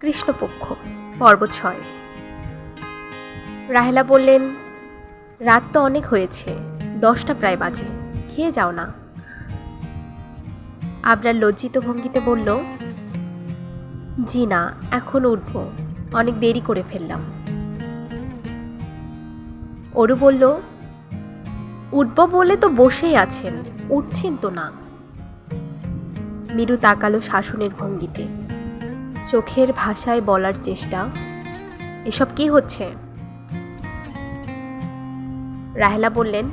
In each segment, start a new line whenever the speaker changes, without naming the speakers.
কৃষ্ণপক্ষ পর্ব ৬। রাহেলা বললেন, রাত তো অনেক হয়েছে, 10টা প্রায় বাজে, খেয়ে যাও না। আবরার লজ্জিত ভঙ্গিতে বলল, জি না, এখন উঠব, অনেক দেরি করে ফেললাম। অরু বলল, উঠব বলে তো বসেই আছেন, উঠছেন তো না। মিরু তাকালো শাসনের ভঙ্গিতে, চোখের ভাষায় বলার চেষ্টা, এসব কি হচ্ছে? রাহেলা বললেন,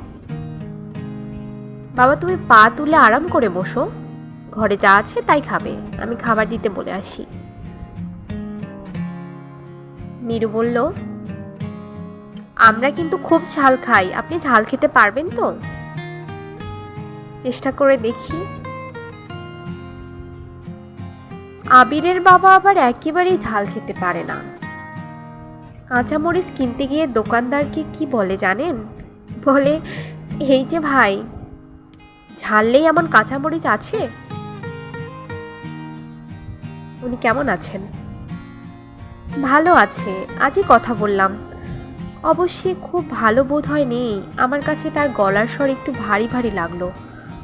বাবা তুমি পা তুলে আরাম করে বসো, ঘরে যা আছে তাই খাবে, আমি খাবার দিতে বলে আসি। মিরু বলল, আমরা কিন্তু খুব ঝাল খাই, আপনি ঝাল খেতে পারবেন তো? চেষ্টা করে দেখি। আবিরের বাবা আবার একেবারেই ঝাল খেতে পারে না। কাঁচামরিচ কিনতে গিয়ে দোকানদারকে কি বলে জানেন? বলে, এই যে ভাই, ঝাললেই এমন কাঁচামরিচ আছে? উনি কেমন আছেন? ভালো আছে, আজই কথা বললাম। অবশ্যই খুব ভালো বোধ হয় নেই, আমার কাছে তার গলার স্বর একটু ভারী ভারী লাগলো,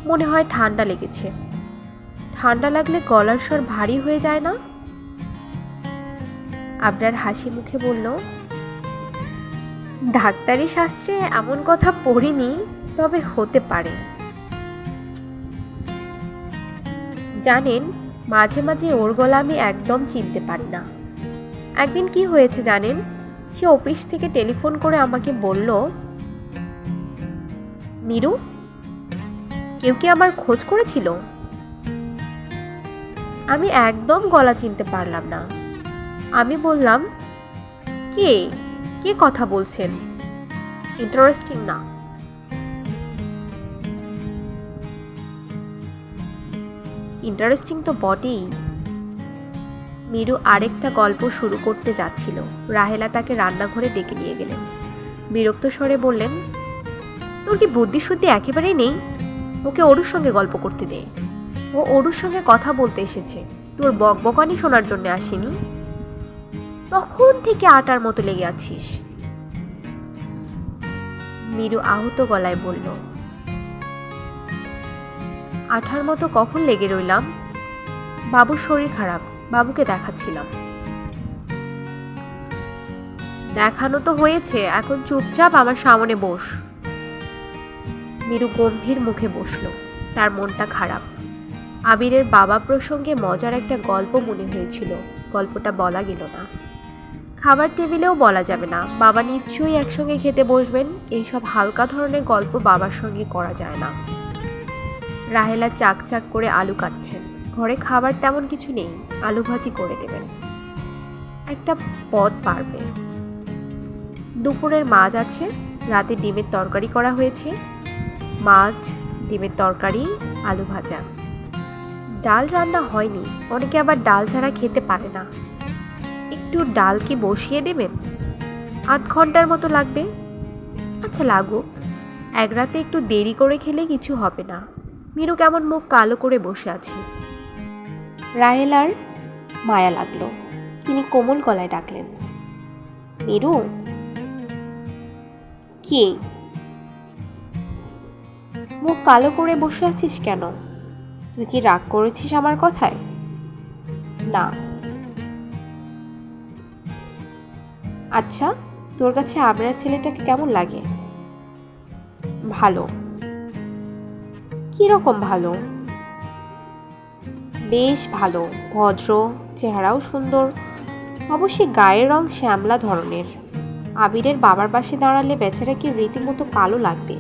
মনে হয় ঠান্ডা লেগেছে। ঠান্ডা লাগলে গলার স্বর ভারী হয়ে যায় না? আবরার হাসি মুখে বলল, ডাক্তারি শাস্ত্রে এমন কথা পড়িনি, তবে হতে পারে। জানেন, মাঝে মাঝে ওর গলা আমি একদম চিনতে পারি না। একদিন কি হয়েছে জানেন, সে অফিস থেকে টেলিফোন করে আমাকে বলল, মিরু, কেউ কি আমার খোঁজ করেছিল? আমি একদম গলা চিনতে পারলাম না। আমি বললাম, কে কে কথা বলছেন? ইন্টারেস্টিং না? ইন্টারেস্টিং তো বটেই। মিরু আরেকটা গল্প শুরু করতে যাচ্ছিল, রাহেলা তাকে রান্নাঘরে ডেকে নিয়ে গেলেন। বিরক্ত স্বরে বললেন, তোর কি বুদ্ধি শুদ্ধি একেবারেই নেই? ওকে অরুর সঙ্গে গল্প করতে দে, ও অরুর সঙ্গে কথা বলতে এসেছে, তোর বকবকানি শোনার জন্য আসেনি। তখন থেকে আটার মতো লেগে আছিস। মিরু আহত গলায় বলল, আঠার মতো কখন লেগে রইলাম? বাবুর শরীর খারাপ, বাবুকে দেখাচ্ছিলাম। দেখানো তো হয়েছে, এখন চুপচাপ আমার সামনে বস। মিরু গম্ভীর মুখে বসল, তার মনটা খারাপ। আবিরের বাবা প্রসঙ্গে মজার একটা গল্প মনে হয়েছিল, গল্পটা বলা গেল না। খাবার টেবিলেও বলা যাবে না, বাবা নিশ্চয়ই একসঙ্গে খেতে বসবেন, এইসব হালকা ধরনের গল্প বাবার সঙ্গে করা যায় না। রাহেলা চাক চাক করে আলু কাটছেন, ঘরে খাবার তেমন কিছু নেই, আলু ভাজি করে দেবেন, একটা পদ পারবে। দুপুরের মাছ আছে, রাতে ডিমের তরকারি করা হয়েছে, মাছ, ডিমের তরকারি, আলু ভাজা। ডাল রান্না হয়নি, অনেকে আবার ডাল ছাড়া খেতে পারে না। একটু ডাল কি বসিয়ে দেবেন? আধ ঘন্টার মতো লাগবে। আচ্ছা লাগুক, এক রাতে একটু দেরি করে খেলে কিছু হবে না। মিরু কেমন মুখ কালো করে বসে আছে। রাহেলার মায়া লাগলো, তিনি কোমল গলায় ডাকলেন, মিরু। কি? মুখ কালো করে বসে আছিস কেন? তুই কি রাগ করেছিস আমার কথায়? না। আচ্ছা, তোর কাছে আবরার ছেলেটাকে কেমন লাগে? ভালো। কিরকম ভালো? বেশ ভালো, ভদ্র, চেহারাও সুন্দর, অবশ্যই গায়ের রং শ্যামলা ধরনের। আবিরের বাবার পাশে দাঁড়ালে বেচারা কি রীতিমতো কালো লাগবে।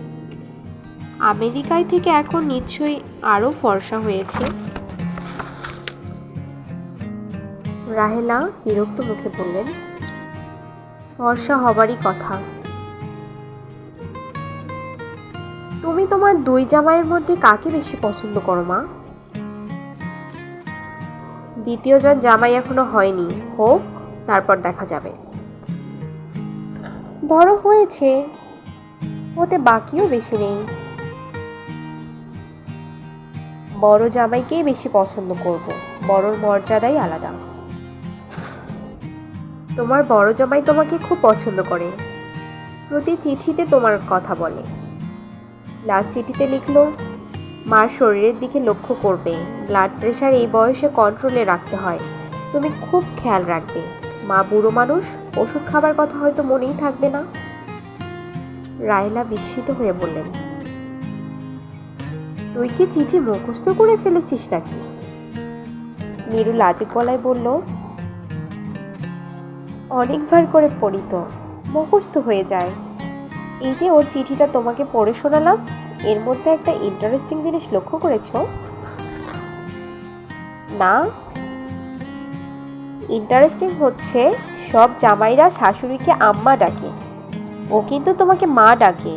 আমেরিকায় থেকে এখন নিশ্চয়ই আরও ফর্সা হয়েছে। রাহেলা বিরক্ত মুখে বললেন, ফর্সা হবারই কথা। তুমি তোমার দুই জামাইয়ের মধ্যে কাকে বেশি পছন্দ করো মা? দ্বিতীয়জন জামাই এখনো হয়নি, হোক, তারপর দেখা যাবে। ধরো হয়েছে, ওতে বাকিও বেশি নেই। বড় জামাইকেই বেশি পছন্দ করব, বড়র মর্যাদাই আলাদা। তোমার বড় জামাই তোমাকে খুব পছন্দ করে, প্রতি চিঠিতে তোমার কথা বলে। লাস্ট চিঠিতে লিখলো, মার শরীরের দিকে লক্ষ্য করবে, ব্লাড প্রেশার এই বয়সে কন্ট্রোলে রাখতে হয়, তুমি খুব খেয়াল রাখবে। মা বুড়ো মানুষ, ওষুধ খাবার কথা হয়তো মনেই থাকবে না। রাহেলা বিস্মিত হয়ে বললেন, তুই কি চিঠি মুখস্থ করে ফেলেছিস নাকি? মিরু লাজুক গলায় বলল, অনেকবার করে পড়ি তো, মুখস্থ হয়ে যায়। এই যে ওর চিঠিটা তোমাকে পড়ে শোনালাম, এর মধ্যে একটা ইন্টারেস্টিং জিনিস লক্ষ্য করেছো? না। ইন্টারেস্টিং হচ্ছে সব জামাইরা শাশুড়িকে আম্মা ডাকে, ও কিন্তু তোমাকে মা ডাকে।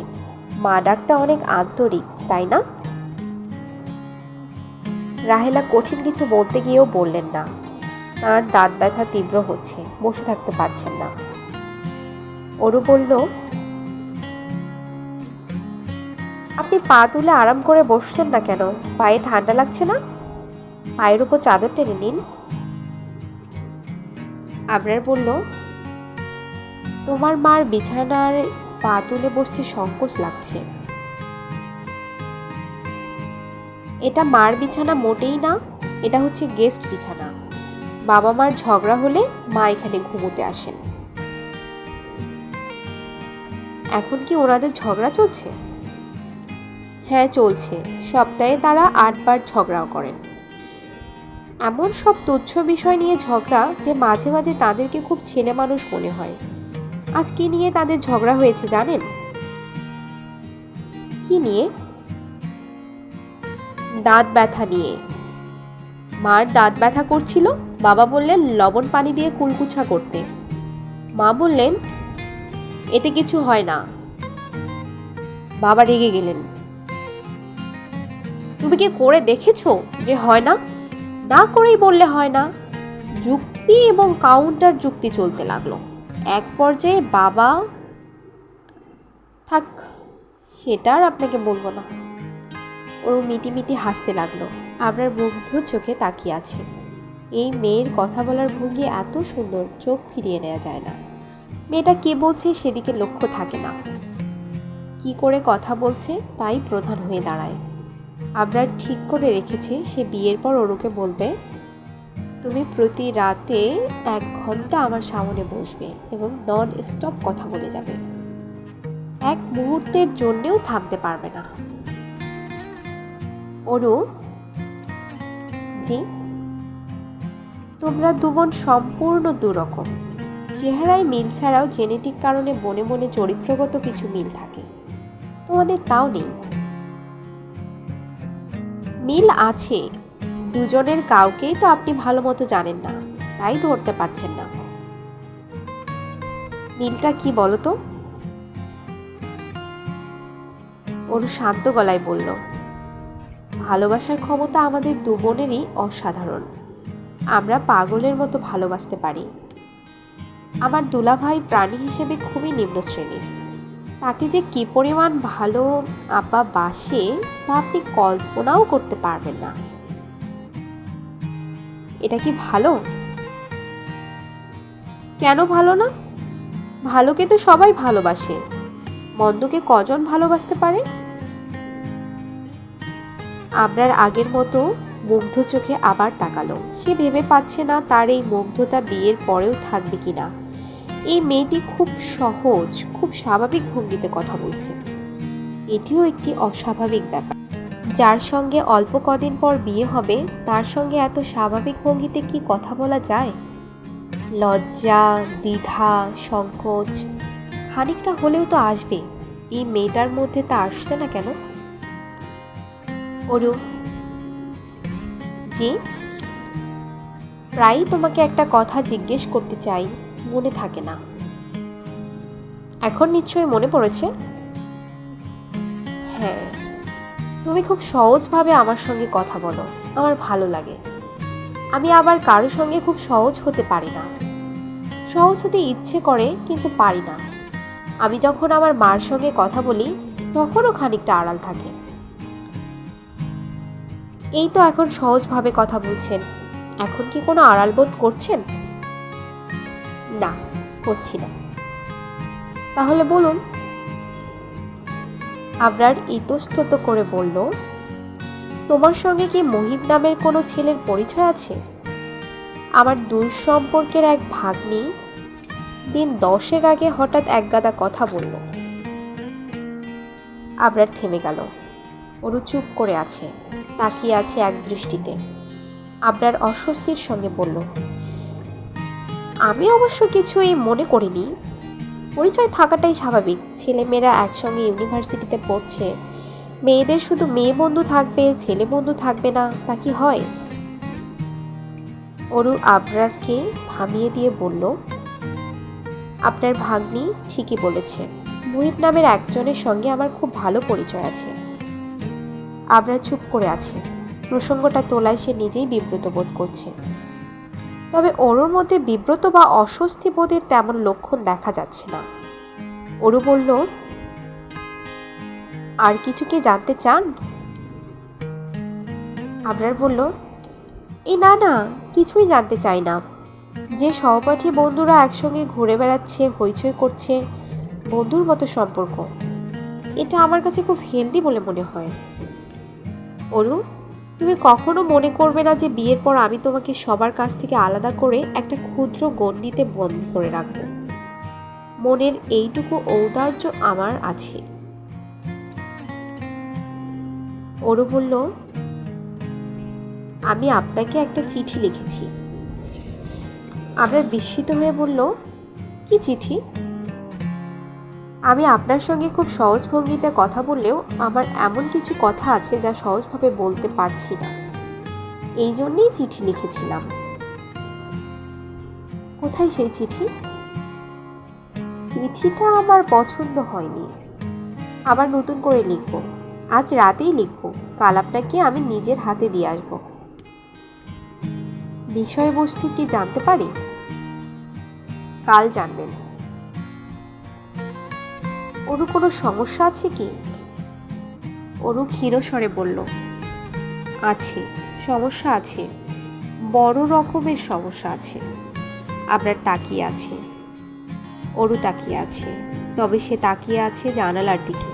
মা ডাকটা অনেক আন্তরিক, তাই না? রাহেলা কঠিন কিছু বলতে গিয়েও বললেন না। তার দাঁত ব্যথা তীব্র হচ্ছে, বসে থাকতে পারছেন না। ওরু বলল, আপনি পা তুলে আরাম করে বসছেন না কেন? পায়ে ঠান্ডা লাগছে না? পায়ের উপর চাদর টেনে নিন। আবরার বলল, তোমার মার বিছানার পা তুলে বসতে সংকোচ লাগছে। এটা মার বিছানা মোটেই না, এটা হচ্ছে গেস্ট বিছানা। বাবা মার ঝগড়া হলে মা এখানে ঘুমোতে আসেন। এখন কি ওনাদের ঝগড়া চলছে? হ্যাঁ চলছে, সপ্তাহে তারা 8 বার ঝগড়াও করেন। এমন সব তুচ্ছ বিষয় নিয়ে ঝগড়া যে মাঝে মাঝে তাদেরকে খুব ছেলে মানুষ মনে হয়। আজ কি নিয়ে তাদের ঝগড়া হয়েছে জানেন? কি নিয়ে? দাঁত ব্যথা নিয়ে। মার দাঁত ব্যথা করছিল, বাবা বললেন লবণ পানি দিয়ে কুলকুচা করতে। মা বললেন এতে কিছু হয় না। বাবা রেগে গেলেন, তুমি কি করে দেখেছো যে হয় না? না করেই বললে হয় না। যুক্তি এবং কাউন্টার যুক্তি চলতে লাগলো। এক পর্যায়ে বাবা, থাক সেটা আর আপনাকে বলবো না। ওর মিটিমিটি হাসতে লাগলো। আপনার মুগ্ধ চোখে তাকিয়ে আছে। এই মেয়ের কথা বলার ভঙ্গি এত সুন্দর, চোখ ফিরিয়ে নেওয়া যায় না। মেয়েটা কি বলছে সেদিকে লক্ষ্য থাকে না, কি করে কথা বলছে তাই প্রধান হয়ে দাঁড়ায়। আবরার ঠিক করে রেখেছে সে বিয়ের পর ওরুকে বলবে, তুমি প্রতি রাতে 1 ঘন্টা আমার সামনে বসবে এবং নন স্টপ কথা বলে যাবে, এক মুহূর্তের জন্যেও থামতে পারবে না। ওরু, জি? তোমরা দুবোন সম্পূর্ণ দুরকম। চেহারায় মিল ছাড়াও জেনেটিক কারণে বনে বনে চরিত্রগত কিছু মিল থাকে, তোমাদের তাও নেই। মিল আছে, দুজনের কাউকেই তো আপনি ভালো মতো জানেন না, তাই ধরতে পারছেন না। মিলটা কি বলো তো? ওরু শান্ত গলায় বলল, ভালোবাসার ক্ষমতা আমাদের দু বোনেরই অসাধারণ। আমরা পাগলের মতো ভালোবাসতে পারি। আমার দুলাভাই প্রাণী হিসেবে খুবই নিম্ন শ্রেণীর। তাকে যে কি পরিমাণ ভালো আপা বাসে তা আপনি কল্পনাও করতে পারবেন না। এটা কি ভালো? কেন ভালো না? ভালোকে তো সবাই ভালোবাসে, মন্দকে কজন ভালোবাসতে পারে? আপনার আগের মতো মুগ্ধ চোখে আবার তাকালো। সে ভেবে পাচ্ছে না তার এই মুগ্ধতা বিয়ের পরেও থাকবে কিনা। এই মেয়েটি খুব সহজ, খুব স্বাভাবিক ভঙ্গিতে কথা বলছে। এটিও একটি অস্বাভাবিক ব্যাপার। যার সঙ্গে অল্প কদিন পর বিয়ে হবে তার সঙ্গে এত স্বাভাবিক ভঙ্গিতে কি কথা বলা যায়? লজ্জা, দ্বিধা, সংকোচ খানিকটা হলেও তো আসবে। এই মেয়েটার মধ্যে তা আসছে না কেন? ওরু, জি? প্রায়ই তোমাকে একটা কথা জিজ্ঞেস করতে চাই, মনে থাকে না। এখন নিশ্চয়ই মনে পড়েছে? হ্যাঁ, তুমি খুব সহজভাবে আমার সঙ্গে কথা বলো, আমার ভালো লাগে। আমি আবার কারোর সঙ্গে খুব সহজ হতে পারি না। সহজ হতে ইচ্ছে করে কিন্তু পারি না। আমি যখন আমার মার সঙ্গে কথা বলি তখনও খানিকটা আড়াল থাকে। এই তো এখন সহজভাবে কথা বলছেন, এখন কি কোনো আড়াল বোধ করছেন? না, করছি না। তাহলে বলুন। আবরার ইতস্তত করে বলল, তোমার সঙ্গে কি মহিব নামের কোনো ছেলের পরিচয় আছে? আমার দূর সম্পর্কের এক ভাগ্নি দিন 10 আগে হঠাৎ একগাদা কথা বলল। আবরার থেমে গেল। অরু চুপ করে আছে, তাকিয়ে আছে এক দৃষ্টিতে। আবরার অস্বস্তির সঙ্গে বলল, আমি অবশ্য কিছুই মনে করিনি। পরিচয় থাকাটাই স্বাভাবিক, ছেলেমেয়েরা একসঙ্গে ইউনিভার্সিটিতে পড়ছে, মেয়েদের শুধু মেয়ে বন্ধু থাকবে, ছেলে বন্ধু থাকবে না, তা কি হয়? অরু আবরারকে থামিয়ে দিয়ে বলল, আপনার ভাগ্নি ঠিকই বলেছে, মুহিব নামের একজনের সঙ্গে আমার খুব ভালো পরিচয় আছে। আবরার চুপ করে আছে। প্রসঙ্গটা তোলায় সে নিজেই বিব্রত বোধ করছে। তবে অরুর মধ্যে বিব্রত বা অস্বস্তি বোধের তেমন লক্ষণ দেখা যাচ্ছে না। অরু বলল, আর কিছু কি জানতে চান? আবরার বলল, এই না না, কিছুই জানতে চাই না। যে সহপাঠী বন্ধুরা একসঙ্গে ঘুরে বেড়াচ্ছে, হইচই করছে, বন্ধুর মতো সম্পর্ক, এটা আমার কাছে খুব হেলদি বলে মনে হয়। অরু, তুমি কখনো মনে করবে না যে বিয়ের পর আমি তোমাকে সবার কাছ থেকে আলাদা করে একটা ক্ষুদ্র গণ্ডিতে বন্দী করে রাখব। মনের এইটুকু ঔদার্য আমার আছে। অরু বলল, আমি আপনাকে একটা চিঠি লিখেছি। আবরার বিস্মিত হয়ে বলল, কি চিঠি? আমি আপনার সঙ্গে খুব সহজ ভঙ্গিতে কথা বললেও আমার এমন কিছু কথা আছে যা সহজভাবে বলতে পারছি না, এই জন্যেই চিঠি লিখেছিলাম। কোথায় সেই চিঠি? চিঠিটা আমার পছন্দ হয়নি, আবার নতুন করে লিখব। আজ রাতেই লিখব, কাল আপনাকে আমি নিজের হাতে দিয়ে আসব। বিষয়বস্তু কি জানতে পারি? কাল জানবেন। অরু, কোনো সমস্যা আছে কি? অরু ক্ষীণ স্বরে বলল, আছে, সমস্যা আছে, বড় রকমের সমস্যা আছে। আপনার তাকিয়ে আছে। অরু তাকিয়ে আছে, তবে সে তাকিয়ে আছে জানালার দিকে।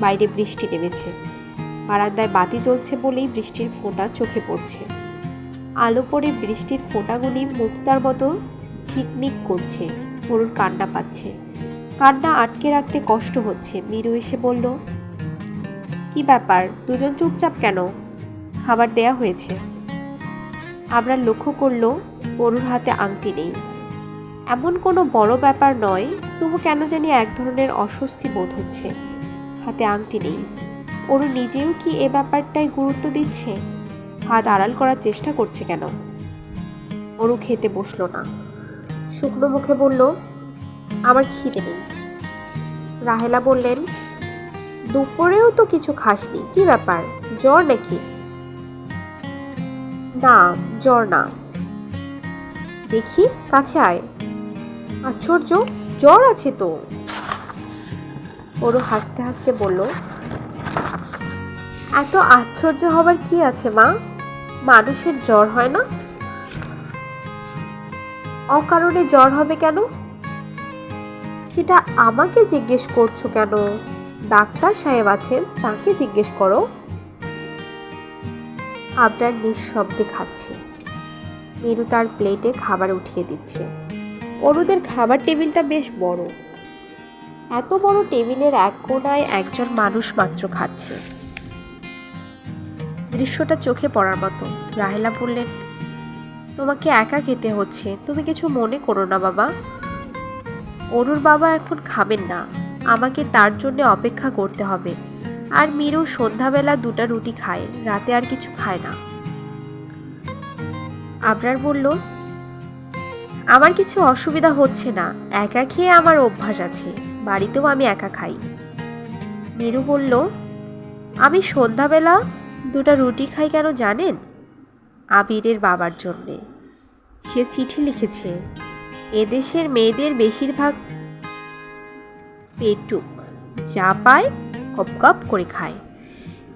বাইরে বৃষ্টি নেমেছে। বারান্দায় বাতি জ্বলছে বলেই বৃষ্টির ফোঁটা চোখে পড়ছে। আলো পড়ে বৃষ্টির ফোঁটাগুলি মুক্তার মতো ঝিকমিক করছে। অরুর কান্না পাচ্ছে, কান্না আটকে রাখতে কষ্ট হচ্ছে। মিরু এসে বলল, কি ব্যাপার, দুজন চুপচাপ কেন? খাবার দেয়া হয়েছে। আবরার লক্ষ্য করল অরুর হাতে আংটি নেই। এমন কোনো বড় ব্যাপার নয়, তবু কেন জানি এক ধরনের অস্বস্তি বোধ হচ্ছে। হাতে আংটি নেই। অরু নিজেও কি এ ব্যাপারটায় গুরুত্ব দিচ্ছে? হাত আড়াল করার চেষ্টা করছে কেন? অরু খেতে বসলো না, শুকনো মুখে বলল, আমার খিদে নেই। রাহেলা বললেন, দুপুরেও তো কিছু খাসনি, কি ব্যাপার, জ্বর নাকি? না, জ্বর না। দেখি, কাছে আয়। আশ্চর্য, জ্বর আছে তো। অরু হাসতে হাসতে বলল, এত আশ্চর্য হবার কি আছে মা, মানুষের জ্বর হয় না। অকারণে জ্বর হবে কেন? সেটা আমাকে জিজ্ঞেস করছো কেন? ডাক্তার সাহেব আছেন, তাকে জিজ্ঞেস করো। আবরার নিঃশব্দে খাচ্ছে। মিরু তার প্লেটে খাবার উঠিয়ে দিচ্ছে। অরুদের খাবার টেবিলটা বেশ বড়। এত বড় টেবিলের এক কোণায় একজন মানুষ মাত্র খাচ্ছে। দৃশ্যটা চোখে পড়ার মতো। রাহেলা বললেন, তোমাকে একা খেতে হচ্ছে, তুমি কিছু মনে করো না বাবা। অরুর বাবা এখন খাবেন না, আমাকে তার জন্য অপেক্ষা করতে হবে। আর মিরু সন্ধ্যাবেলা 2টা রুটি খায়, রাতে আর কিছু খায় না। আবরার বলল, আমার কিছু অসুবিধা হচ্ছে না, একা খেয়ে আমার অভ্যাস আছে, বাড়িতেও আমি একা খাই। মিরু বলল, আমি সন্ধ্যাবেলা 2টা রুটি খাই কেন জানেন? আবিরের বাবার জন্যে। সে চিঠি লিখেছে, এদেশের মেয়েদের বেশিরভাগ পেটুক, যা পায় কপ কপ করে খায়।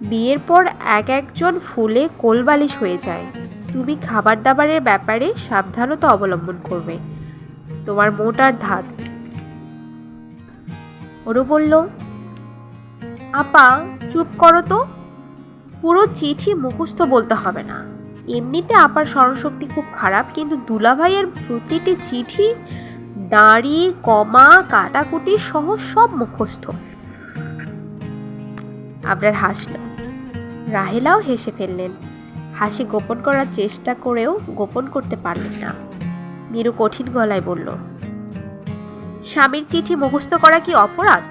বিয়ের পর এক একজন ফুলে কোলবালিশ হয়ে যায়। তুমি খাবার দাবারের ব্যাপারে সাবধানতা অবলম্বন করবে। তোমার মোটার ধাত। ওরও বলল, আপা চুপ করো তো, পুরো চিঠি মুখস্থ বলতে হবে না। এমনিতে আপার স্মরণশক্তি খুব খারাপ, কিন্তু দুলাভাইয়ের প্রতিটি চিঠি দাড়ি কমা কাটাকুটি সহ সব মুখস্থ। আবরার হাসল। রাহেলাও হেসে ফেললেন। হাসি গোপন করার চেষ্টা করেও গোপন করতে পারলেন না। মীরু কঠিন গলায় বলল, স্বামীর চিঠি মুখস্থ করা কি অপরাধ?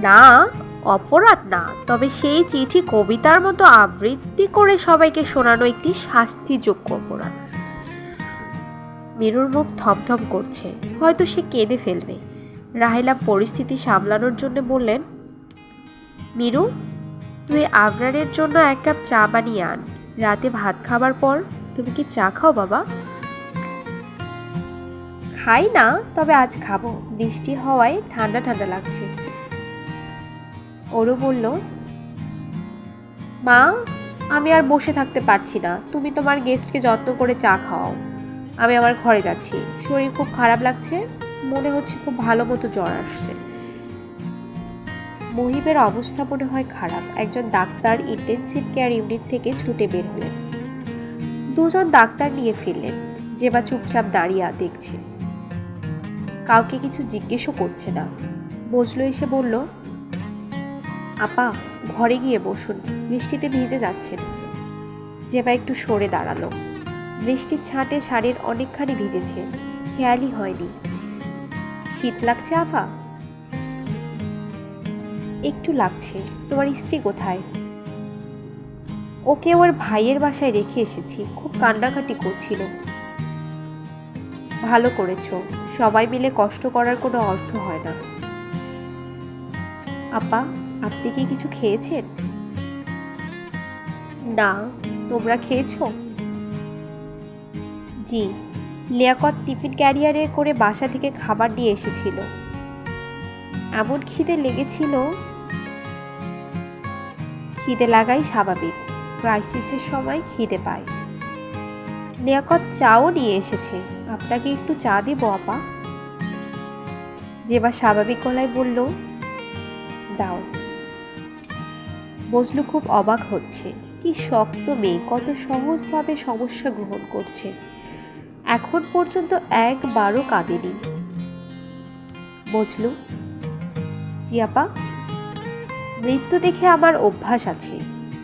না, অপরাধ না, তবে সেই চিঠি কবিতার মতো আবৃত্তি করে সবাইকে শোনানো একটি শাস্তিযোগ্য অপরাধ। মীরুর মুখ থমথম করছে, হয়তো সে কেঁদে ফেলবে। রাহেলা পরিস্থিতি সামলানোর জন্য বললেন, মীরু, তুই আবরারের জন্য 1 কাপ চা বানিয়ে আন। রাতে ভাত খাবার পর। তুমি কি চা খাও বাবা? খাই না, তবে আজ খাবো, বৃষ্টি হওয়ায় ঠান্ডা ঠান্ডা লাগছে। ওরও বলল, মা, আমি আর বসে থাকতে পারছি না, তুমি তোমার গেস্টকে যত্ন করে চা খাওয়াও। আমি আমার ঘরে যাচ্ছি, শরীর খুব খারাপ লাগছে, মনে হচ্ছে খুব ভালো মতো জ্বর আসছে। মহিবের অবস্থা মনে হয় খারাপ। একজন ডাক্তার ইন্টেনসিভ কেয়ার ইউনিট থেকে ছুটে বের হলেন। 2 জন ডাক্তার নিয়ে ফিরলেন। জেবা চুপচাপ দাঁড়িয়ে দেখছে, কাউকে কিছু জিজ্ঞেসও করছে না। বজলু এসে বলল, আপা ঘরে গিয়ে বসুন, বৃষ্টিতে ভিজে যাচ্ছেন। জেবা একটু সরে দাঁড়ালো। বৃষ্টির ছাঁটে শাড়ির অনেকখানি ভিজেছে, খেয়ালই হয়নি। শীত লাগছে আপা? একটু লাগছে। তোমার স্ত্রী কোথায়? ওকে ওর ভাইয়ের বাসায় রেখে এসেছি, খুব কান্নাকাটি করছিল। ভালো করেছো, সবাই মিলে কষ্ট করার কোনো অর্থ হয় না। আপা, আপনি কি কিছু খেয়েছেন? না, তোমরা খেয়েছো? জি, লিয়াকত টিফিন ক্যারিয়ারে করে বাসা থেকে খাবার নিয়ে এসেছিল। এমন খিদে লেগেছিল। খিদে লাগাই স্বাভাবিক, ক্রাইসিসের সময় খিদে পায়। লিয়াকত চাও নিয়ে এসেছে, আপনাকে একটু চা দেব আপা? জেবা স্বাভাবিক গলায় বলল, দাও। বজলু খুব অবাক হচ্ছে, কি শক্ত মেয়ে, কত সহজভাবে সমস্যা গ্রহণ করছে। এখন পর্যন্ত একবারও কাঁদেনি। বজলু, জি আপা? মৃত্যু দেখে আমার অভ্যাস আছে।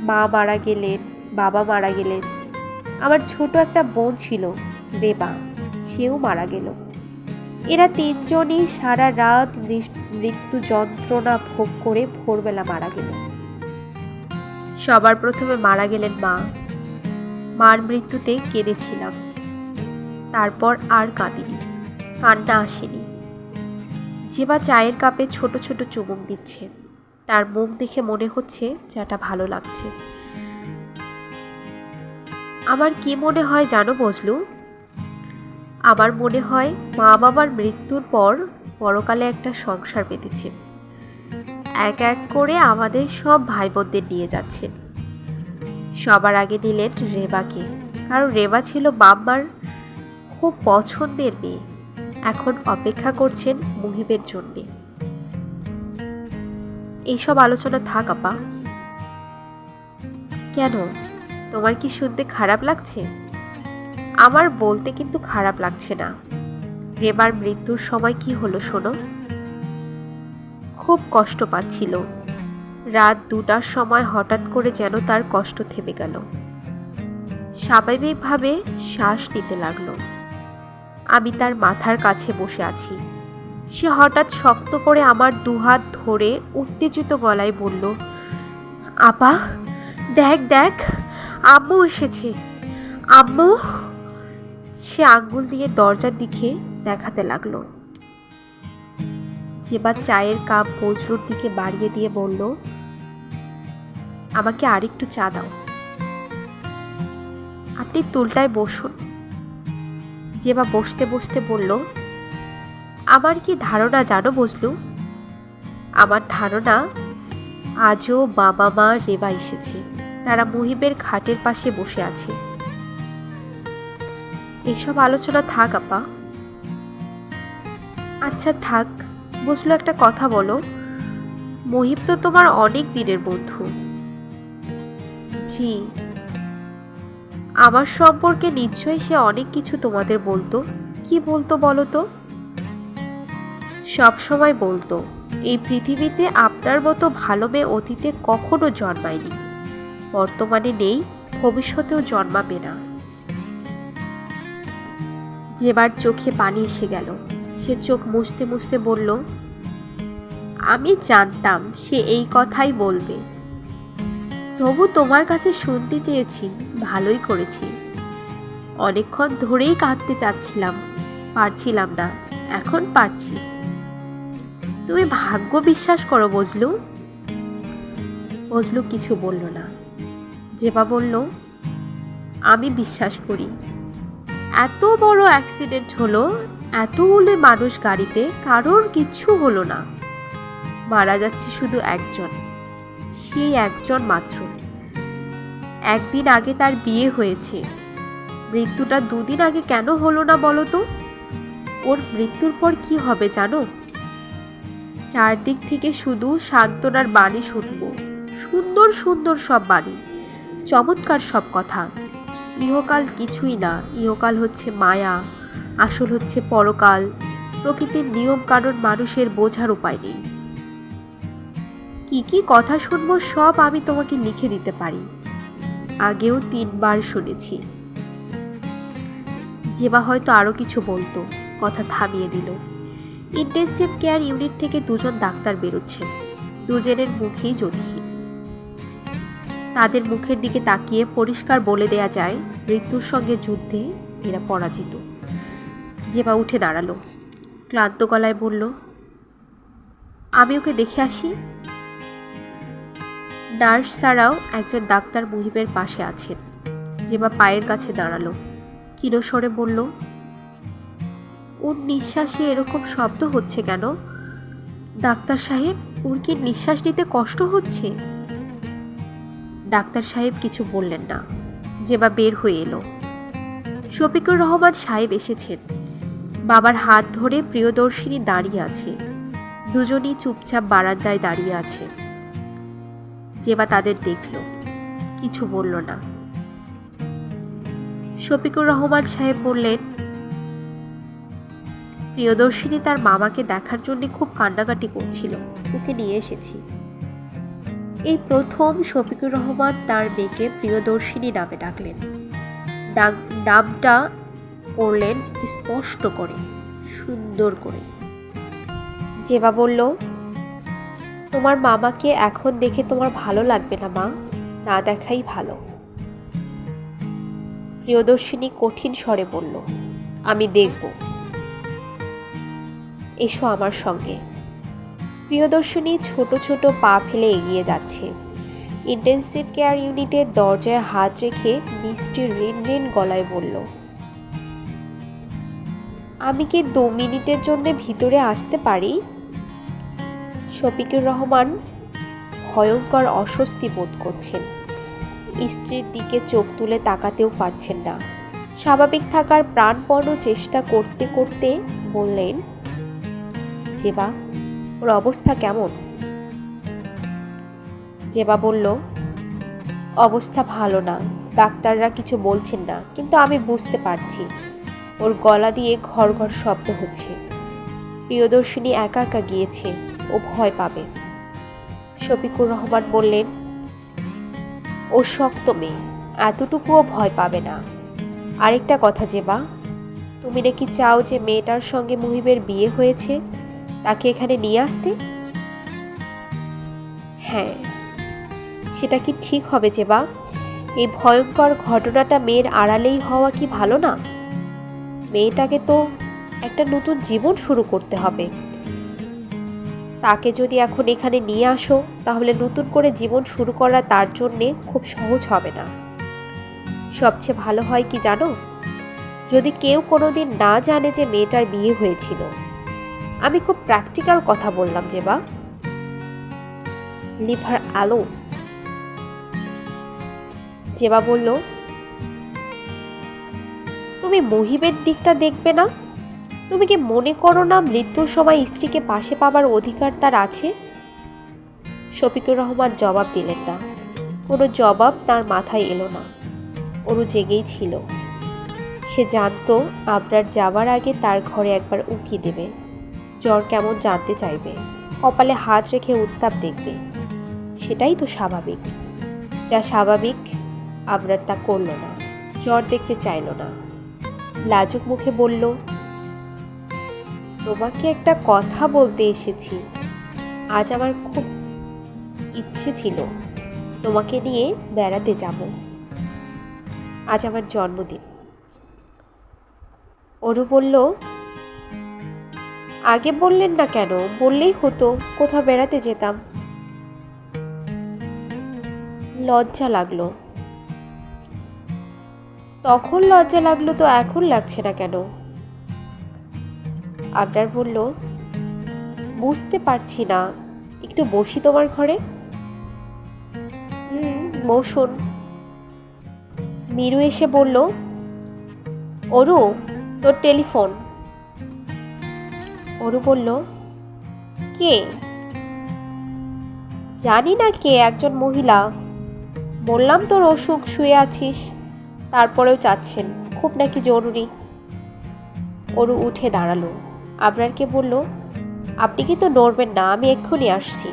মা মারা গেলেন, বাবা মারা গেলেন, আমার ছোট একটা বোন ছিল রেবা, সেও মারা গেল। এরা 3 জনই সারা রাত মৃত্যু যন্ত্রণা ভোগ করে ভোরবেলা মারা গেল। সবার প্রথমে মারা গেলেন মা। মার মৃত্যুতে কেঁদেছিলাম, তারপর আর কাঁদিনি, কান্না আসেনি। জেবা চায়ের কাপে ছোট ছোট চুমুক দিচ্ছে। তার মুখ দেখে মনে হচ্ছে চাটা ভালো লাগছে। আমার কি মনে হয় জানো বজলু? আমার মনে হয় মা বাবার মৃত্যুর পর পরকালে একটা সংসার পেতেছেন। এক এক করে আমাদের সব ভাই বোনদের নিয়ে যাচ্ছেন। সবার আগে দিলেন রেবাকে, কারণ রেবা ছিল বাবার খুব পছন্দের মেয়ে। এখন অপেক্ষা করছেন মুহিবের জন্যে। এইসব আলোচনা থাক আপা। কেন, তোমার কি শুনতে খারাপ লাগছে? আমার বলতে কিন্তু খারাপ লাগছে না। রেবার মৃত্যুর সময় কি হলো শোনো। খুব কষ্ট পাচ্ছিল। রাত 2টার সময় হঠাৎ করে যেন তার কষ্ট থেমে গেল। স্বাভাবিকভাবে শ্বাস নিতে লাগলো। আমি তার মাথার কাছে বসে আছি। সে হঠাৎ শক্ত করে আমার 2 হাত ধরে উত্তেজিত গলায় বলল, আপা দেখ দেখ, আম্মু এসেছে, আম্মু। সে আঙ্গুল দিয়ে দরজার দিকে দেখাতে লাগলো। জেবা চায়ের কাপ বজলুর দিকে বাড়িয়ে দিয়ে বলল, আমাকে আরেকটু চা দাও। আপনি তুলটায় বসুন। জেবা বসতে বসতে বলল, আমার কি ধারণা জানো বজলু? আমার ধারণা আজও বাবা মা রেবা এসেছে। তারা মুহিবের খাটের পাশে বসে আছে। এসব আলোচনা থাক আপা। আচ্ছা থাক, বুঝলো, একটা কথা বলো, মহিব তো তোমার অনেক দিনের বন্ধু। জি। আমার সম্পর্কে নিশ্চয়ই সে অনেক কিছু তোমাদের বলতো। কি বলতো বলো তো? সব সময় বলতো এই পৃথিবীতে আপনার মতো ভালো মেয়ে অতীতে কখনো জন্মায়নি, বর্তমানে নেই, ভবিষ্যতেও জন্মাবে না। যেবার চোখে পানি এসে গেল, সে চোখ মুছতে মুছতে বলল, আমি জানতাম সে এই কথাই বলবে, তবু তোমার কাছে শুনতে চেয়েছি, ভালোই করেছি। অনেকক্ষণ ধরেই কাঁদতে চাচ্ছিলাম, পারছিলাম না, এখন পারছি। তুমি ভাগ্য বিশ্বাস করো বজলু। বজলু কিছু বলল না। জেবা বলল, আমি বিশ্বাস করি। এত বড় অ্যাক্সিডেন্ট হলো, এতগুলো মানুষ গাড়িতে, কারোর কিচ্ছু হলো না, মারা যাচ্ছে শুধু একজন, সেই একজন মাত্র। একদিন আগে তার বিয়ে হয়েছে, মৃত্যুটা 2 দিন আগে কেন হলো না বলো তো? ওর মৃত্যুর পর কি হবে জানো? চারদিক থেকে শুধু সান্ত্বনার বাণী শুনব, সুন্দর সুন্দর সব বাণী, চমৎকার সব কথা। ইহকাল কিছুই না, ইহকাল হচ্ছে মায়া, আসল হচ্ছে পরকাল, প্রকৃতির নিয়ম কানুন মানুষের বোঝার উপায় নেই। কি কি কথা শুনবো সব আমি তোমাকে লিখে দিতে পারি, আগেও 3 বার শুনেছি। জেবা হয়তো আরো কিছু বলতো, কথা থামিয়ে দিল। ইন্টেনসিভ কেয়ার ইউনিট থেকে 2 জন ডাক্তার বেরোচ্ছেন, দুজনের মুখেই জ্যোতিহীন। তাদের মুখের দিকে তাকিয়ে পরিষ্কার বলে দেয়া যায়, মৃত্যুর সঙ্গে যুদ্ধে এরা পরাজিত। জেবা উঠে দাঁড়ালো, ক্লান্ত গলায় বলল, আমি ওকে দেখে আসি। নার্স ছাড়াও একজন ডাক্তার মুহিবের পাশে আছেন। জেবা পায়ের কাছে দাঁড়ালো, ক্ষীণস্বরে বলল, ওর নিঃশ্বাসে এরকম শব্দ হচ্ছে কেন? ডাক্তার সাহেব, ওর কি নিঃশ্বাস নিতে কষ্ট হচ্ছে? ডাক্তার সাহেব কিছু বললেন না। জেবা বের হয়ে এলো। শফিকুর রহমান সাহেব এসেছেন। বাবার হাত ধরে প্রিয়দর্শিনী দাঁড়িয়ে আছে, দুজনই চুপচাপ বারান্দায় দাঁড়িয়ে আছে। জেবা তাদের দেখল, কিছু বলল না। শফিকুর রহমান সাহেব বললেন, প্রিয়দর্শিনী তার মামাকে দেখার জন্য খুব কান্নাকাটি করছিল, ওকে নিয়ে এসেছি। এই প্রথম শফিকুর রহমান তার মেয়েকে প্রিয়দর্শিনী নামে ডাকলেন। নামটা পড়লেন স্পষ্ট করে, সুন্দর করে। জেবা বলল, তোমার মামাকে এখন দেখে তোমার ভালো লাগবে না মা, না দেখাই ভালো। প্রিয়দর্শিনী কঠিন স্বরে বলল, আমি দেখব। এসো আমার সঙ্গে। প্রিয়দর্শিনী ছোট ছোট পা ফেলে এগিয়ে যাচ্ছে। ইন্টেনসিভ কেয়ার ইউনিটের দরজায় হাত রেখে মিষ্টি রিন রিন গলায় বলল, আমি কি 2 মিনিটের জন্য ভিতরে আসতে পারি? শফিকুর রহমান ভয়ঙ্কর অস্বস্তি বোধ করছেন, স্ত্রীর দিকে চোখ তুলে তাকাতেও পারছেন না। স্বাভাবিক থাকার প্রাণপণ চেষ্টা করতে করতে বললেন, জেবা, ওর অবস্থা কেমন? জেবা বলল, অবস্থা ভালো না, ডাক্তাররা কিছু বলছেন না, কিন্তু আমি বুঝতে পারছি ওর গলা দিয়ে ঘর ঘর শব্দ হচ্ছে। প্রিয়দর্শিনী একা একা গিয়েছে, ও ভয় পাবে। শফিকুর রহমান বললেন, ও শক্ত মেয়ে, এতটুকুও ভয় পাবে না। আরেকটা কথা জেবা, তুমি নাকি চাও যে মেয়েটার সঙ্গে মুহিবের বিয়ে হয়েছে তাকে এখানে নিয়ে আসতে? হ্যাঁ। সেটা কি ঠিক হবে জেবা? এই ভয়ঙ্কর ঘটনাটা মেয়ের আড়ালেই হওয়া কি ভালো না? মেয়েটাকে তো একটা নতুন জীবন শুরু করতে হবে। তাকে যদি এখন এখানে নিয়ে আসো, তাহলে নতুন করে জীবন শুরু করা তার জন্যে খুব সহজ হবে না। সবচেয়ে ভালো হয় কি জানো, যদি কেউ কোনোদিন না জানে যে মেয়েটার বিয়ে হয়েছিল। আমি খুব প্র্যাকটিক্যাল কথা বললাম Zeba. Leave her alone. Zeba বলল, তুমি তুমি মহিবের দিকটা দেখবে না? তুমি কি মনে করো না মৃত্যুর সময় স্ত্রীকে পাশে পাবার অধিকার তার আছে? শফিকুর রহমান জবাব দিলেন না। কোনো জবাব তার মাথায় এলো না। অরু জেগেই ছিল। সে জানতো আবরার যাবার আগে তার ঘরে একবার উকি দেবে, জ্বর কেমন জানতে চাইবে, কপালে হাত রেখে উত্তাপ দেখবে। সেটাই তো স্বাভাবিক। যা স্বাভাবিক আবরার তা করল না, জ্বর দেখতে চাইল না। লাজুক মুখে বলল, তোমাকে একটা কথা বলতে এসেছি। আজ আমার খুব ইচ্ছে ছিল তোমাকে নিয়ে বেড়াতে যাব। আজ আমার জন্মদিন। অরু বলল, আগে বললেন না কেন? বললেই হতো, কোথাও বেড়াতে যেতাম। লজ্জা লাগলো। তখন লজ্জা লাগলো তো এখন লাগছে না কেন? আবরার বলল, বুঝতে পারছি না, একটু বসি তোমার ঘরে? বসুন। মিরু এসে বলল, অরু, তোর টেলিফোন। অরু বলল, কে? জানি না কে, একজন মহিলা। বললাম তোর অসুখ, শুয়ে আছিস, তারপরেও চাচ্ছেন, খুব নাকি জরুরি। অরু উঠে দাঁড়ালো। আবরারকে বলল, আপনি কিন্তু নড়বেন না, আমি এক্ষুনি আসছি।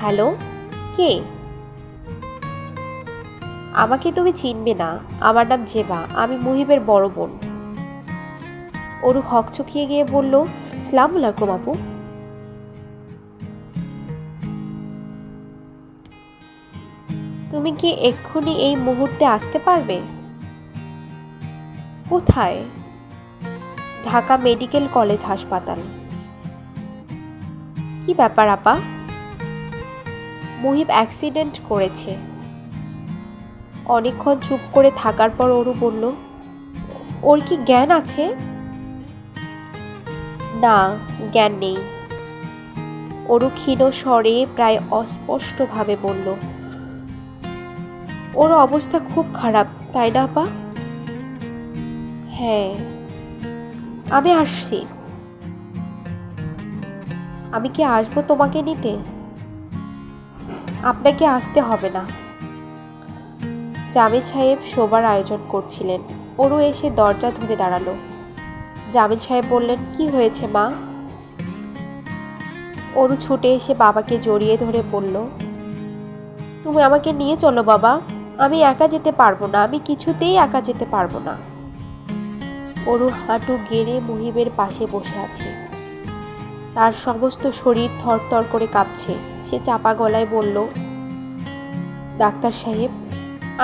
হ্যালো, কে? আমাকে তুমি চিনবে না, আমার নাম জেবা, আমি মুহিবের বড় বোন। অরু হকচকিয়ে গিয়ে বলল, সালামু আলাইকুম আপু। তুমি কি এক্ষুনি এই মুহূর্তে আসতে পারবে? কোথায়? ঢাকা মেডিকেল কলেজ হাসপাতাল। কি ব্যাপার আপা? মুহিব অ্যাক্সিডেন্ট করেছে। অনেকক্ষণ চুপ করে থাকার পর অরু বলল, ওর কি জ্ঞান আছে? না, জ্ঞান নেই। অরু ক্ষীণ স্বরে প্রায় অস্পষ্টভাবে বলল, ওর অবস্থা খুব খারাপ, তাই না আপা? হ্যাঁ, আমি আসছি। আমি কি আসবো তোমাকে নিতে? আপনাকে আসতে হবে না। জামিল সাহেব শোবার আয়োজন করছিলেন। অরু এসে দরজা ধরে দাঁড়ালো। জামিল সাহেব বললেন, কি হয়েছে মা? অরু ছুটে এসে বাবাকে জড়িয়ে ধরে বলল, তুমি আমাকে নিয়ে চলো বাবা, আমি একা যেতে পারবো না, আমি কিছুতেই একা যেতে পারবো না। অরু হাঁটু গেড়ে মুহিবের পাশে বসে আছে। তার সমস্ত শরীর থরথর করে কাঁপছে। সে চাপা গলায় বলল, ডাক্তার সাহেব,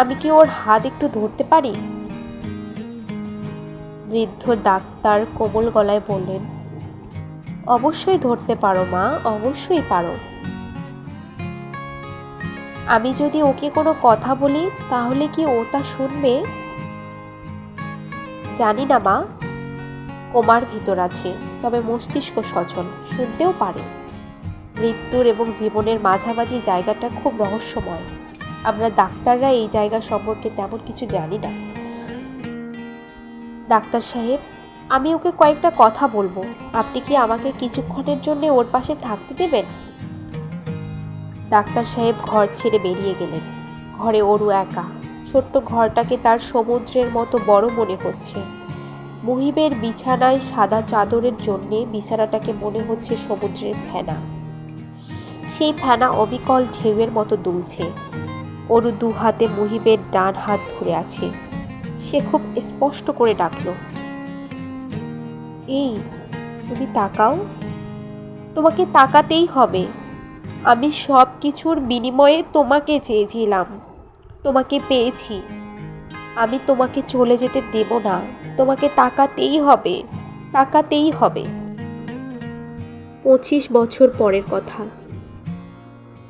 আমি কি ওর হাত একটু ধরতে পারি? বৃদ্ধ ডাক্তার কোমল গলায় বললেন, অবশ্যই ধরতে পারো মা, অবশ্যই পারো। আমি যদি ওকে কোনো কথা বলি তাহলে কি ও তা শুনবে? জানি না মা, কোমার ভিতর আছে, তবে মস্তিষ্ক সচল, শুনতেও পারে। মৃত্যুর এবং জীবনের মাঝামাঝি জায়গাটা খুব রহস্যময়। আমরা ডাক্তাররা এই জায়গা সম্পর্কে তেমন কিছু জানি না। ডাক্তার সাহেব, আমি ওকে কয়েকটা কথা বলবো, আপনি কি আমাকে কিছুক্ষণের জন্য ওর পাশে থাকতে দেবেন? ডাক্তার সাহেব ঘর ছেড়ে বেরিয়ে গেলেন। ঘরে অরু একা। ছোট্ট ঘরটাকে তার সমুদ্রের মতো বড় মনে হচ্ছে। মুহিবের বিছানায় সাদা চাদরের জন্যে বিছানাটাকে মনে হচ্ছে সমুদ্রের ফেনা। সেই ফেনা অবিকল ঢেউয়ের মতো দুলছে। অরু দু হাতে মুহিবের ডান হাত ধরে আছে। সে খুব স্পষ্ট করে ডাকল, এই তুমি তাকাও। তোমাকে তাকাতেই হবে। আমি সব কিছুর বিনিময়ে তোমাকে চেয়েছিলাম, তোমাকে পেয়েছি। আমি তোমাকে চলে যেতে দেব না, তোমাকে তাকাতেই হবে, তাকাতেই হবে। 25 বছর পরের কথা।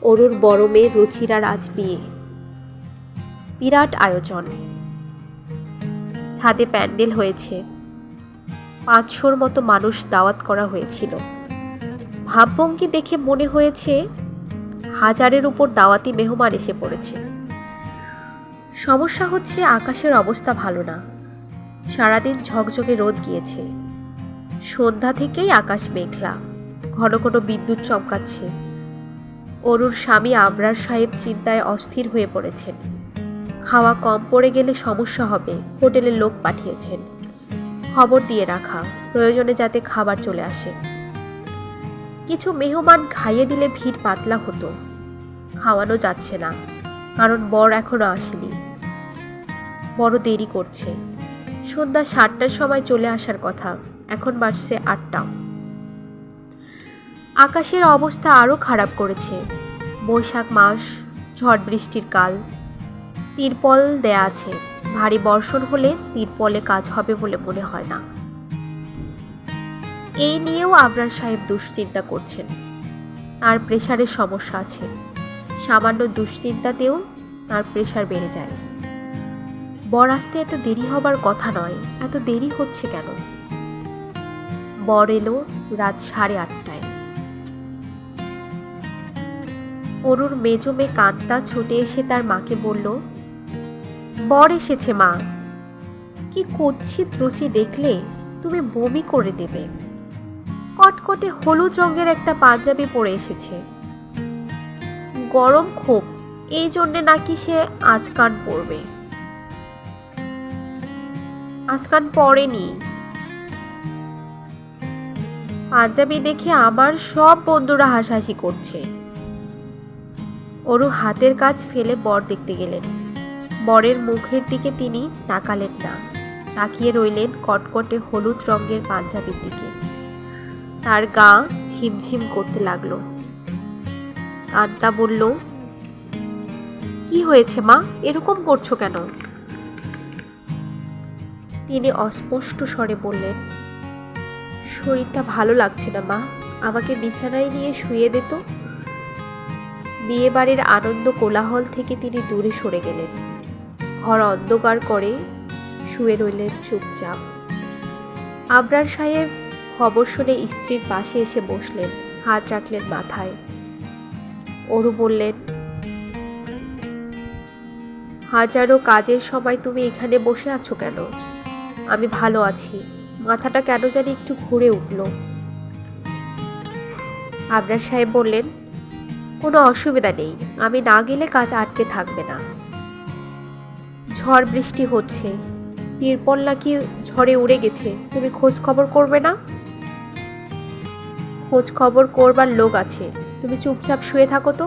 অরুর বড় মেয়ে রুচিরার আজ বিয়ে। বিরাট আয়োজন। ছাদে প্যান্ডেল হয়েছে। 500-র মতো মানুষ দাওয়াত করা হয়েছিল। ভাবভঙ্গি দেখে মনে হয়েছে 1000-এর উপর দাওয়াতি মেহমান এসে পড়েছে। সমস্যা হচ্ছে আকাশের অবস্থা ভালো না। সারাদিন ঝকঝকে রোদ গিয়েছে, সন্ধ্যা থেকেই আকাশ মেঘলা, ঘন ঘন বিদ্যুৎ চমকাচ্ছে। অরুর স্বামী আবরার সাহেব চিন্তায় অস্থির হয়ে পড়েছেন। খাওয়া কম পড়ে গেলে সমস্যা হবে, হোটেলে লোক পাঠিয়েছেন। খবর দিয়ে রাখা, প্রয়োজনে যাতে খাবার চলে আসে। কিছু মেহমান খাইয়ে দিলে ভিড় পাতলা হতো। খাওয়ানো যাচ্ছে না, কারণ বর এখনো আসেনি। বড় দেরি করছে। সন্ধ্যা 7টার সময় চলে আসার কথা, এখন বাজছে 8টা। আকাশের অবস্থা আরো খারাপ করেছে। বৈশাখ মাস, ঝড় বৃষ্টির কাল। তিরপল দেয়া আছে, ভারী বর্ষণ হলে তিরপলে কাজ হবে বলে মনে হয় না। এই নিয়েও আবরার সাহেব দুশ্চিন্তা করছেন। তার প্রেশারের সমস্যা আছে, সামান্য দুশ্চিন্তাতেও তার প্রেশার বেড়ে যায়। বর আসতে এত দেরি হবার কথা নয়, এত দেরি হচ্ছে কেন? বর এলো রাত 8:30টায়। অরুর মেজো মেয়ে কান্তা ছুটে এসে তার মাকে বলল, বর এসেছে মা। কি কুৎসিত রুচি দেখলে, তুমি বমি করে দেবে। কটকটে হলুদ রঙের একটা পাঞ্জাবি পরে এসেছে। গরম খুব, এই জন্যে নাকি সে আজকান পরবে। আজকান পরেনি। পাঞ্জাবি দেখে আমার সব বন্ধুরা হাসাহাসি করছে। অরু হাতের কাজ ফেলে বর দেখতে গেলেন। বরের মুখের দিকে তিনি তাকালেন না, তাকিয়ে রইলেন কটকটে হলুদ রঙের পাঞ্জাবির দিকে। তার গা ঝিমঝিম করতে লাগলো। কান্তা বলল, কি হয়েছে মা, এরকম করছো কেন? তিনি অস্পষ্ট স্বরে বললেন, শরীরটা ভালো লাগছে না মা, আমাকে বিছানায় নিয়ে শুয়ে দে তো। বিয়ে বাড়ির আনন্দ কোলাহল থেকে তিনি দূরে সরে গেলেন। ঘর অন্ধকার করে শুয়ে রইলেন চুপচাপ। আবরার সাহেব খবর শুনে স্ত্রীর পাশে এসে বসলেন, হাত রাখলেন মাথায়। অরু বললেন, হাজারো কাজের সময় তুমি এখানে বসে আছো কেন? আমি ভালো আছি, মাথাটা কেন জানি একটু ঘুরে উঠল। আবরার সাহেব বললেন, কোনো অসুবিধা নেই, আমি না গেলে কাজ আটকে থাকবে না। ঝড় বৃষ্টি হচ্ছে, তিরপল নাকি ঝড়ে উড়ে গেছে, তুমি খোঁজ খবর করবে না? খোঁজ খবর করবার লোক আছে, তুমি চুপচাপ শুয়ে থাকো তো।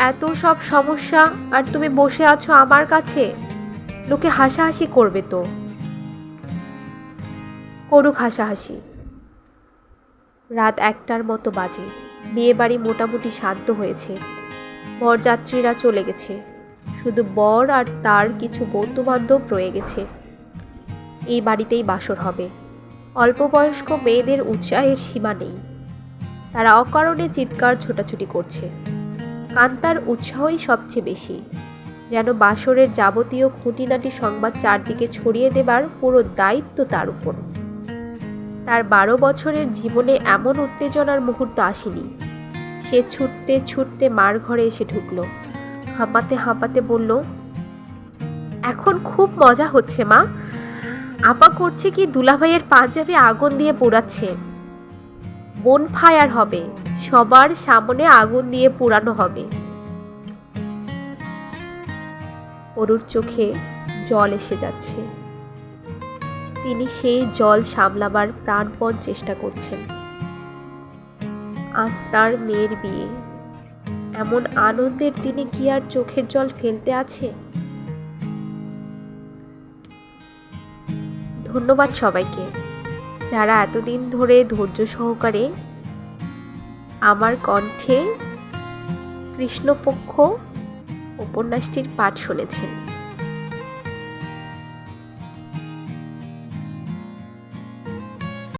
এত সব সমস্যা আর তুমি বসে আছো আমার কাছে, লোকে হাসাহাসি করবে তো। করুক হাসাহাসি। রাত 1টার মতো বাজে। বিয়ে বাড়ি মোটামুটি শান্ত হয়েছে। বরযাত্রীরা চলে গেছে, শুধু বর আর তার কিছু বন্ধু বান্ধব রয়ে গেছে। এই বাড়িতেই বাসর হবে। অল্প বয়স্ক মেয়েদের উৎসাহের সীমা নেই। তারা অকারণে চিৎকার ছোটাছুটি করছে। কান্তার উৎসাহই সবচেয়ে বেশি, যেন বাসরের যাবতীয় খুঁটিনাটি সংবাদ চারদিকে ছড়িয়ে দেবার পুরো দায়িত্ব তার উপর। তার 12 বছরের জীবনে এমন উত্তেজনার মুহূর্ত আসেনি। সে ছুটতে ছুটতে মার ঘরে এসে ঢুকলো। হাঁপাতে হাঁপাতে বলল, এখন খুব মজা হচ্ছে মা। আপা করছে কি, দুলাভাইয়ের পাঞ্জাবি আগুন দিয়ে পোড়াচ্ছে। বোন ফায়ার হবে, সবার সামনে আগুন দিয়ে পোড়ানো হবে। অরুর চোখে জল এসে যাচ্ছে। তিনি সেই জল সামলাবার প্রাণপণ চেষ্টা করছেন। আজ তার মেয়ের বিয়ে, এমন আনন্দের দিনে কি আর চোখের জল ফেলতে আছে? ধন্যবাদ সবাইকে, যারা এতদিন ধরে ধৈর্য সহকারে আমার কণ্ঠে কৃষ্ণপক্ষ উপন্যাসটির পাঠ শুনেছেন।